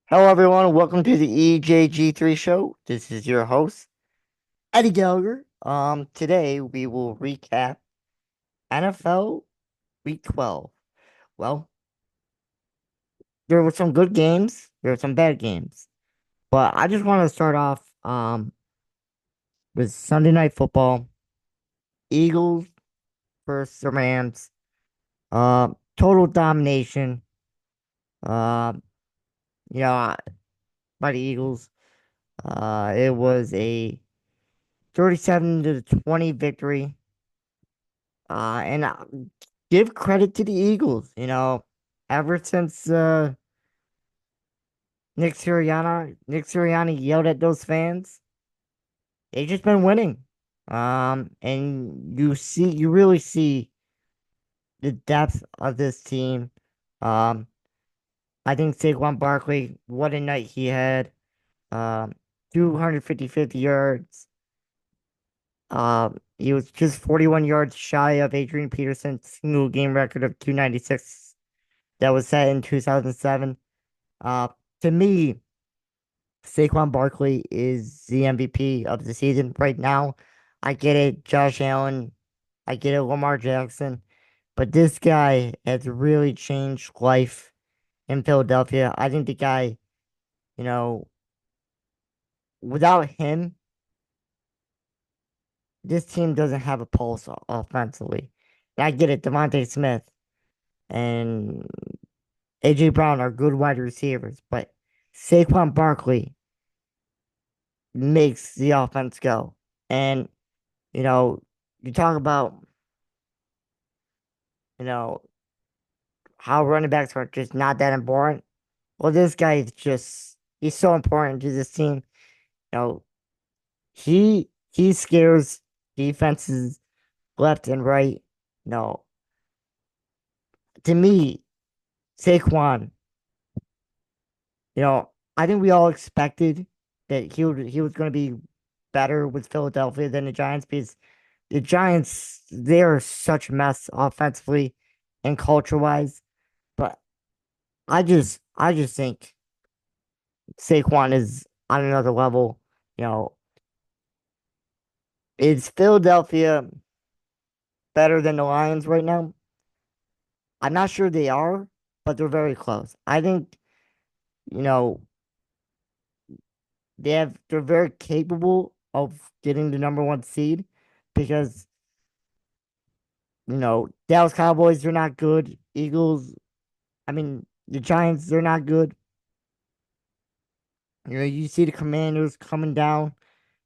Hello, everyone. Welcome to the EJG3 show. This is your host, Eddie Gallagher. Today we will recap NFL Week 12. Well, there were some good games, there were some bad games, but I just want to start off with Sunday Night Football, Eagles versus the Rams. Total domination. Um, you know, uh, by the Eagles. It was a 37-20 victory. And give credit to the Eagles. Ever since Nick Sirianni yelled at those fans, they just been winning. And you really see the depth of this team. Um, I think Saquon Barkley, what a night he had. Um, 250 yards. He was just 41 yards shy of Adrian Peterson's single game record of 296 that was set in 2007. Uh, to me, Saquon Barkley is the MVP of the season right now. I get it, Josh Allen. I get it, Lamar Jackson. But this guy has really changed life in Philadelphia. I think the guy, you know, without him, this team doesn't have a pulse offensively. And I get it, Devontae Smith and AJ Brown are good wide receivers, but Saquon Barkley makes the offense go. And, you know, you talk about, you know, how running backs are just not that important. Well, this guy is just, he's so important to this team. You know, he scares defenses left and right. No, to me, Saquon, I think we all expected that he was going to be better with Philadelphia than the Giants because the Giants, they're such a mess offensively and culture wise. But I just think Saquon is on another level. You know, is Philadelphia better than the Lions right now? I'm not sure they are, but they're very close. I think, you know, they're very capable of getting the number one seed because, Dallas Cowboys, they're not good. Eagles, I mean, the Giants, they're not good. You see the Commanders coming down.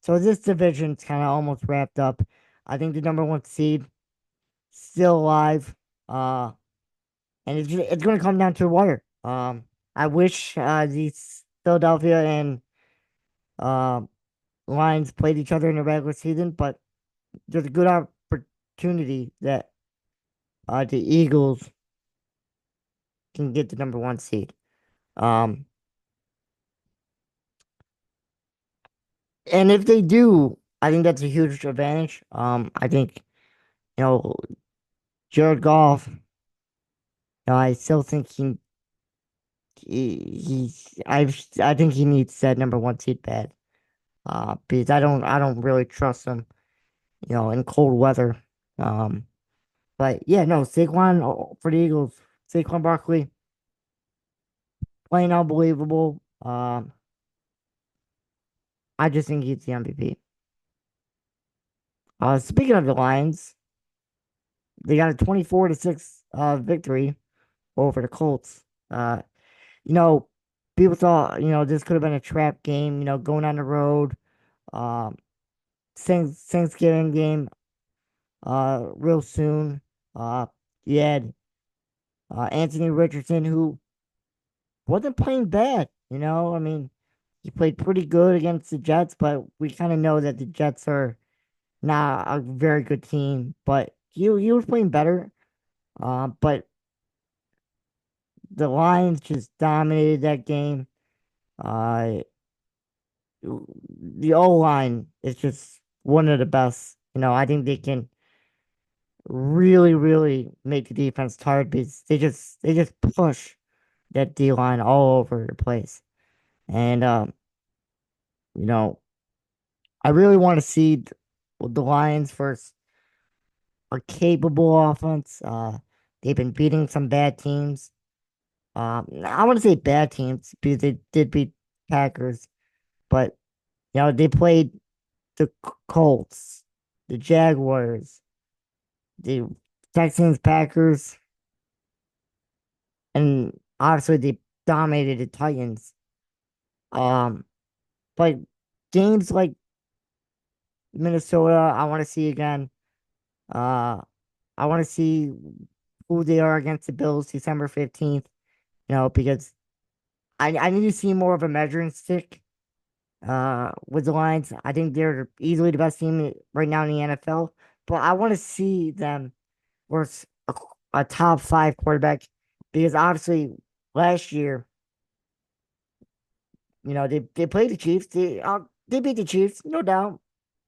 So this division's kind of almost wrapped up. I think the number one seed still alive. Uh, and it's going to come down to the wire. I wish these Philadelphia and uh, Lions played each other in the regular season, but there's a good opportunity that the Eagles can get the number one seed. Um, and if they do, I think that's a huge advantage. I think you know Jared Goff. I still think I think he needs that number one seed bad. Because I don't really trust him, in cold weather. Um, but yeah, no, Saquon for the Eagles, Saquon Barkley playing unbelievable. I just think he's the MVP. Speaking of the Lions, they got a 24-6 victory over the Colts. You know, people thought, this could have been a trap game, going on the road. Um, Thanksgiving game, real soon. Uh, you had Anthony Richardson, who wasn't playing bad. I mean, he played pretty good against the Jets, but we kind of know that the Jets are not a very good team. But he was playing better. But the Lions just dominated that game. Uh, the O line is just one of the best. I think they can really, really make the defense tired because they just push that D line all over the place. And you know, I really want to see the Lions versus a capable offense. They've been beating some bad teams. I want to say bad teams because they did beat Packers, but they played the Colts, the Jaguars, the Texans, Packers, and obviously they dominated the Titans. Um, but games like Minnesota, I want to see again. Uh, I want to see who they are against the Bills December 15th, because I need to see more of a measuring stick with the Lions. I think they're easily the best team right now in the NFL, but I want to see them versus a top five quarterback because obviously last year, they played the Chiefs. They beat the Chiefs, no doubt,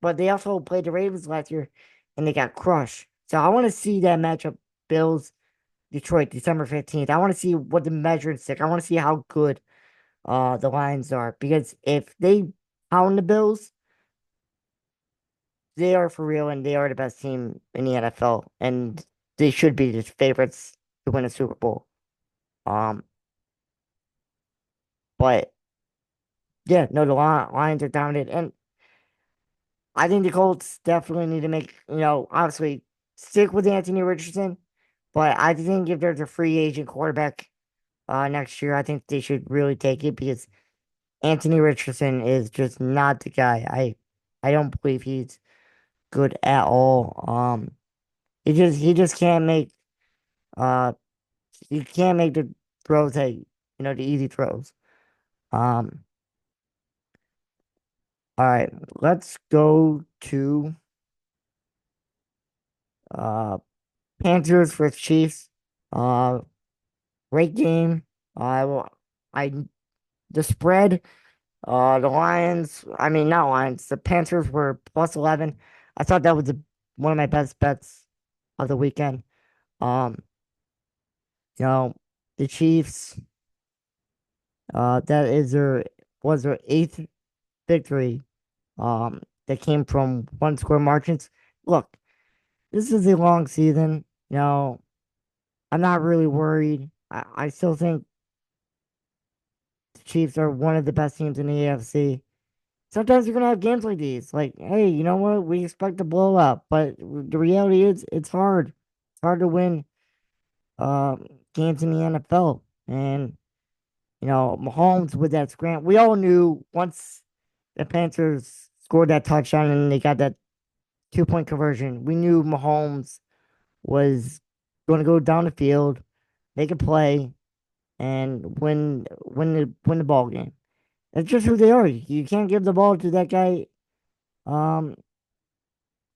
but they also played the Ravens last year and they got crushed. So I want to see that matchup, Bills Detroit, December 15th. I want to see what the measuring stick. I want to see how good the Lions are because if they pound the Bills, they are for real and they are the best team in the NFL and they should be the favorites to win a Super Bowl. Um, but yeah, no, the Lions are dominant, and I think the Colts definitely need to make obviously stick with Anthony Richardson, but I think if there's a free agent quarterback next year, I think they should really take it because Anthony Richardson is just not the guy. I don't believe he's good at all. He just can't make uh he can't make the throws that the easy throws. Um, all right, let's go to uh Panthers versus Chiefs. Uh, great game. I the spread. The Lions. I mean, not Lions. The Panthers were +11. I thought that was one of my best bets of the weekend. Um, you know, the Chiefs. That is their was their eighth victory. That came from one score margins. Look, this is a long season. I'm not really worried. I still think the Chiefs are one of the best teams in the AFC. Sometimes you're gonna have games like these. Like, hey, you know what? We expect a blowout, but the reality is it's hard. It's hard to win games in the NFL. And Mahomes with that scram. We all knew once the Panthers scored that touchdown and they got that 2-point conversion, we knew Mahomes was going to go down the field, make a play, and win the ball game. That's just who they are. You can't give the ball to that guy um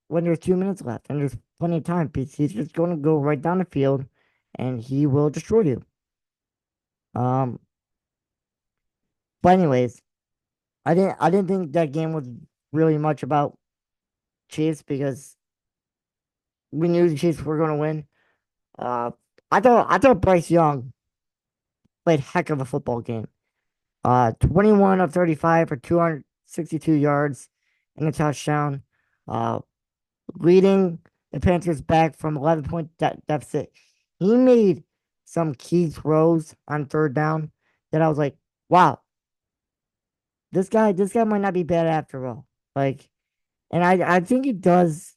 when there's 2 minutes left and there's plenty of time because he's just going to go right down the field and he will destroy you. Um, but anyways, I didn't think that game was really much about Chiefs because we knew the Chiefs were going to win. Uh, I thought Bryce Young played heck of a football game. 21 of 35 for 262 yards and a touchdown. Uh, leading the Panthers back from 11-point deficit. He made some key throws on third down that I was like, wow, this guy might not be bad after all. Like, and I think it does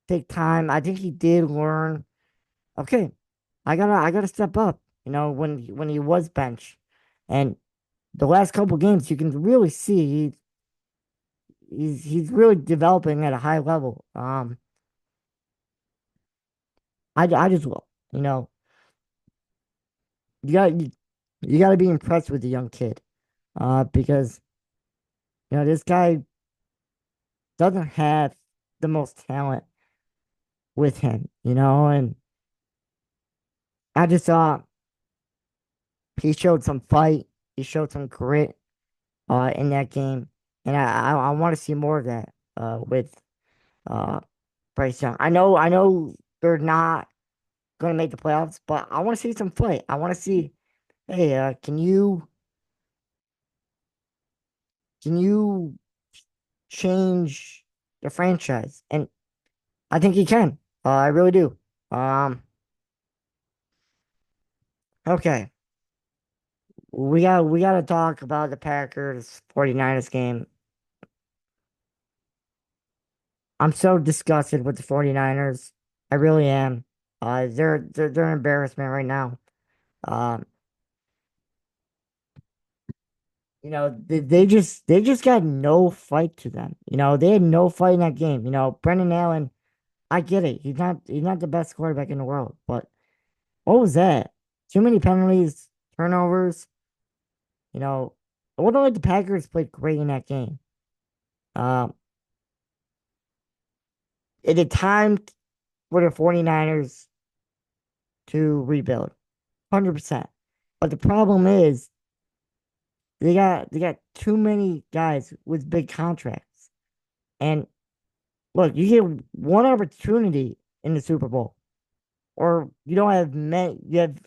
take time. I think he did learn. Okay, I gotta step up. When he was benched, and the last couple games, you can really see he's really developing at a high level. I just you know you got you got to be impressed with the young kid, because this guy doesn't have the most talent with him, and I just saw he showed some fight, he showed some grit, in that game, and I want to see more of that, with uh Bryce Young. I know they're not going to make the playoffs, but I want to see some fight. I want to see, hey, can you can you change the franchise? And I think he can. I really do. Um, okay. We gotta talk about the Packers 49ers game. I'm so disgusted with the 49ers. I really am. They're an embarrassment right now. Um, they just got no fight to them. They had no fight in that game. Brendan Allen, I get it. He's not the best quarterback in the world, but what was that? Too many penalties, turnovers. You know, I wonder if the Packers played great in that game. Um, it had time for the 49ers to rebuild, 100%. But the problem is they got too many guys with big contracts. And look, you get one opportunity in the Super Bowl, or you don't have many. You have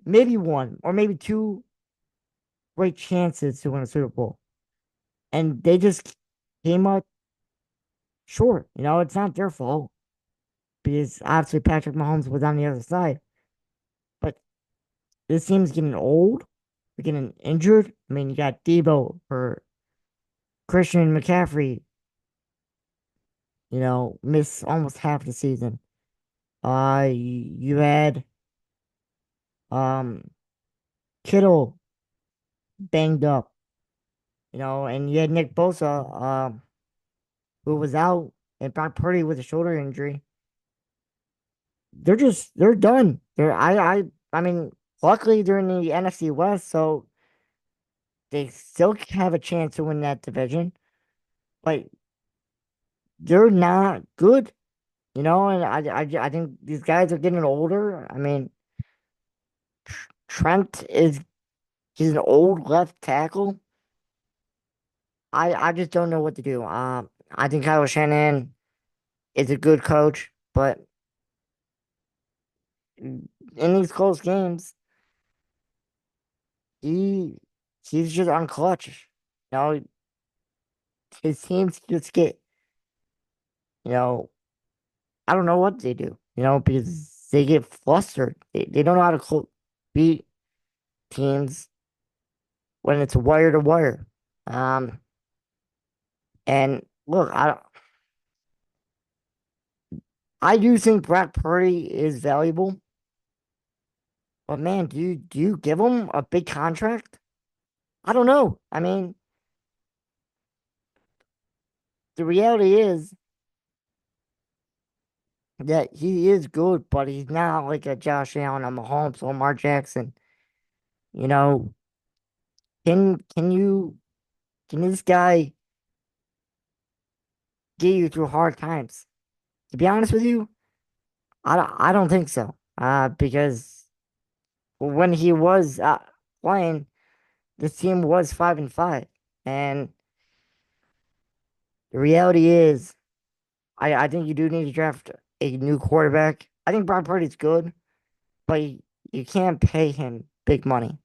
maybe one or maybe two great chances to win a Super Bowl, and they just came up short. It's not their fault because obviously Patrick Mahomes was on the other side. But this team's getting old, they're getting injured. I mean, you got Debo for Christian McCaffrey, miss almost half the season. You had um Kittle banged up, and you had Nick Bosa, who was out, and Brock Purdy with a shoulder injury. They're done. I mean, luckily they're in the NFC West, so they still have a chance to win that division, but they're not good, and I think these guys are getting older. I mean, Trent he's an old left tackle. I just don't know what to do. I think Kyle Shanahan is a good coach, but in these close games, he he's just unclutch. His teams just get, you know, I don't know what they do, because they get flustered. They don't know how to beat teams when it's wire to wire. Um, and look, I do think Brock Purdy is valuable, but man, do you give him a big contract? I don't know. I mean, the reality is that he is good, but he's not like a Josh Allen, a Mahomes, or Lamar Jackson. You know, can this guy get you through hard times? To be honest with you, I don't think so. Because when he was playing, the team was 5-5, and the reality is, I think you do need to draft a new quarterback. I think Brock Purdy's good, but you can't pay him big money.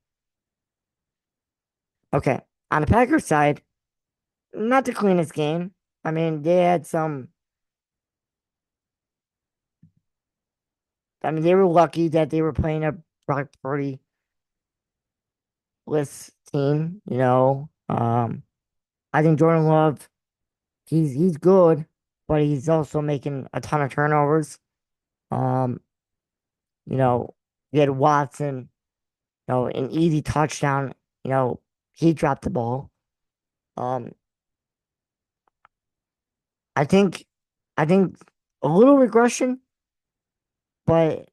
Okay, on the Packers side, not the cleanest game. I mean, they had some. I mean, they were lucky that they were playing a Brock Purdy list team. I think Jordan Love, he's good, but he's also making a ton of turnovers. Um, you know, you had Watson, an easy touchdown. You know, he dropped the ball. Um, I think, I think a little regression, but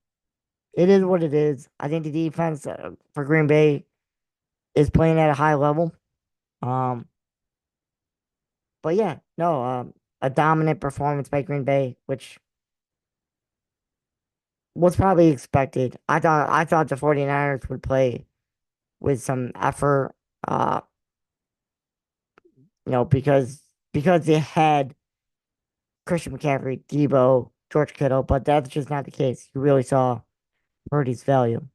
it is what it is. I think the defense for Green Bay is playing at a high level. Um, but yeah, no, a dominant performance by Green Bay, which was probably expected. I thought the 49ers would play with some effort, uh, because they had Christian McCaffrey, Debo, George Kittle, but that's just not the case. You really saw Purdy's value.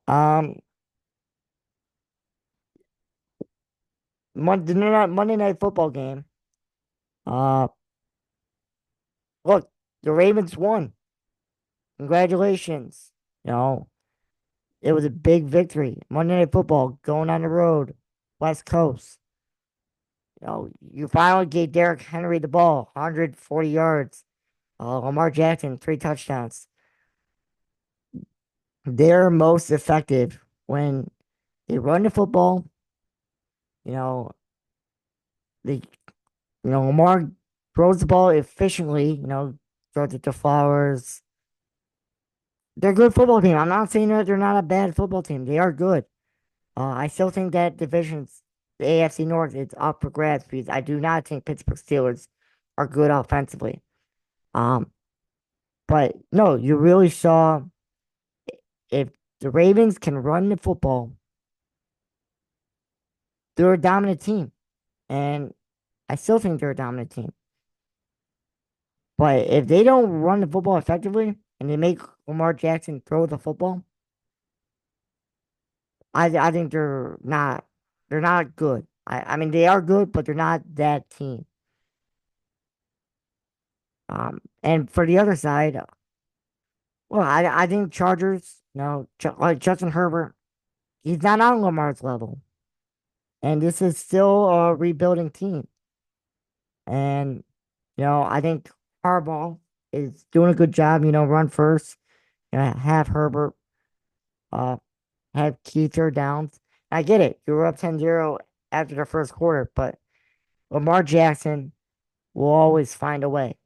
Um, Monday Night Football game. Uh, Look, the Ravens won. Congratulations. You know, it was a big victory. Monday Night Football going on the road, West Coast. You finally gave Derrick Henry the ball, 140 yards. Lamar Jackson, 3 touchdowns. They're most effective when they run the football. You know, they, Lamar throws the ball efficiently. Throws it to Flowers. They're a good football team. I'm not saying that they're not a bad football team. They are good. I still think that division's the AFC North is up for grabs because I do not think Pittsburgh Steelers are good offensively. Um, but no, you really saw if the Ravens can run the football, they're a dominant team. And I still think they're a dominant team. But if they don't run the football effectively and they make Lamar Jackson throw the football, I think they're not good. I mean they are good, but they're not that team. And for the other side, well, I think Chargers, like Justin Herbert, he's not on Lamar's level. And this is still a rebuilding team. And, I think Harbaugh is doing a good job, run first, have Herbert, uh, have key third downs. I get it. You were up 10-0 after the first quarter, but Lamar Jackson will always find a way.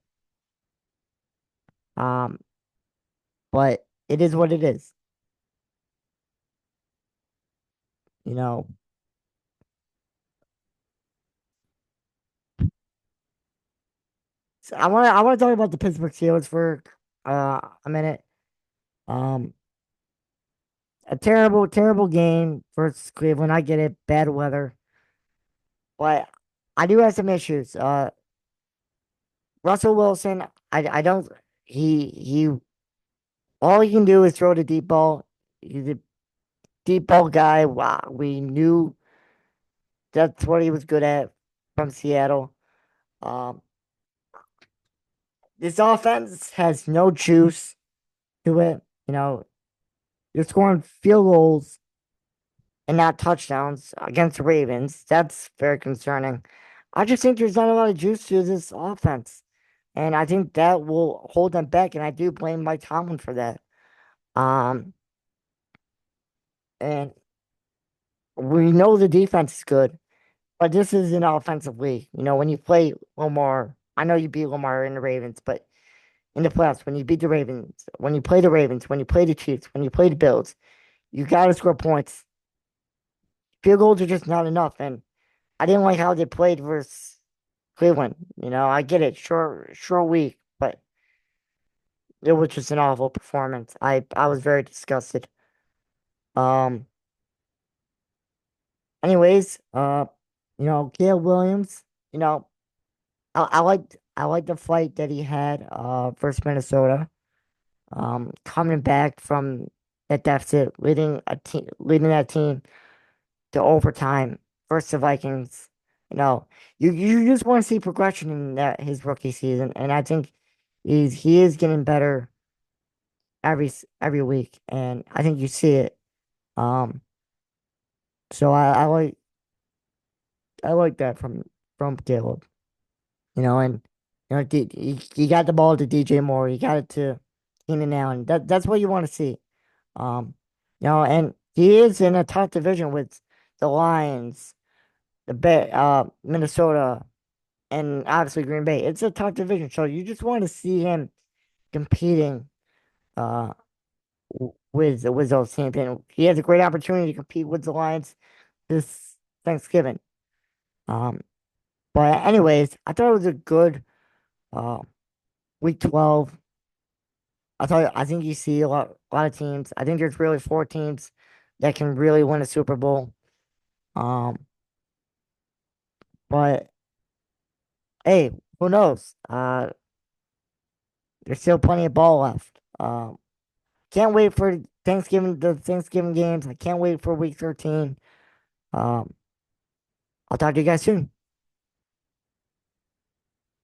Um, but it is what it is. You know, so I want to talk about the Pittsburgh Steelers for a minute. Um, a terrible, terrible game versus Cleveland. I get it, bad weather, but I do have some issues. Russell Wilson, I don't. He all he can do is throw the deep ball. He's a deep ball guy. Wow, we knew that's what he was good at from Seattle. Um, this offense has no juice to it. You're scoring field goals and not touchdowns against the Ravens. That's very concerning. I just think there's not a lot of juice to this offense. And I think that will hold them back. And I do blame Mike Tomlin for that. Um, and we know the defense is good, but this is an offensive league. When you play Lamar, I know you beat Lamar in the Ravens, but in the playoffs, when you beat the Ravens, when you play the Ravens, when you play the Chiefs, when you play the Bills, you got to score points. Field goals are just not enough. And I didn't like how they played versus Cleveland. I get it, short week, but it was just an awful performance. I was very disgusted. Um. Anyways, Caleb Williams. You know, I like the fight that he had versus Minnesota. Coming back from that deficit, leading that team to overtime versus the Vikings. You know, you just want to see progression in his rookie season, and I think he is getting better every week, and I think you see it. Um, so I like that from Caleb. And he got the ball to DJ Moore, he got it to Keenan Allen. That's what you want to see. Um, and he is in a tough division with the Lions, Minnesota, and obviously Green Bay. It's a tough division, so you just want to see him competing uh with those teams. And he has a great opportunity to compete with the Lions this Thanksgiving. Um, but anyways, I thought it was a good uh week 12. I think you see a lot of teams. I think there's really 4 teams that can really win a Super Bowl. Um, but hey, who knows? There's still plenty of ball left. Can't wait for the Thanksgiving games. I can't wait for week 13. Um, I'll talk to you guys soon.